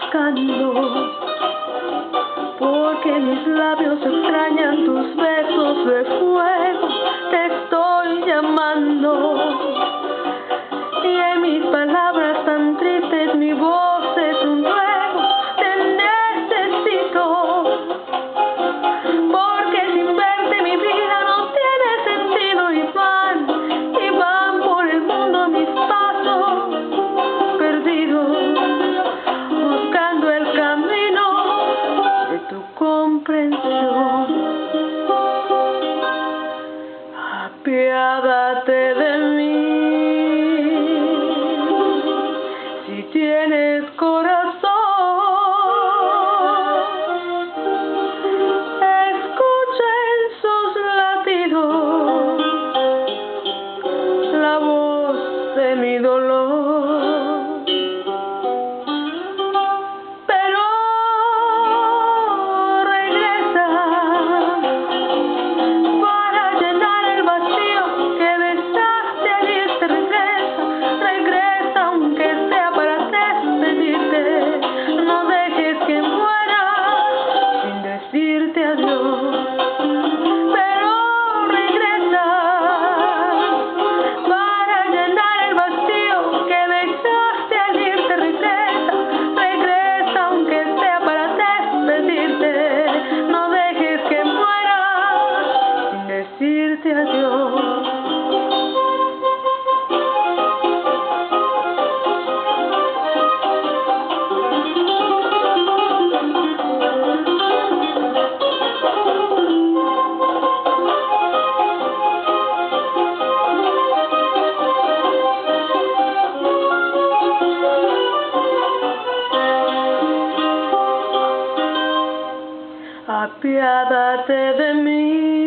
buscando, porque mis labios extrañan tus besos de fuego. Te estoy llamando y en mis palabras tan tristes mi voz es un ruego. Te necesito, porque sin verte mi vida no tiene sentido. Y van por el mundo mis pasos perdidos, buscando el camino de tu comprensión. Apiádate de mí, si tienes corazón. Escucha en sus latidos la voz de mi dolor. Pero regresa para llenar el vacío que dejaste al irte. Regresa aunque sea para despedirte. No dejes que muera sin decirte adiós. Pero regresa para llenar el vacío que dejaste al irte. Regresa aunque sea para despedirte. No dejes que muera sin decirte adiós. Apiádate de mí.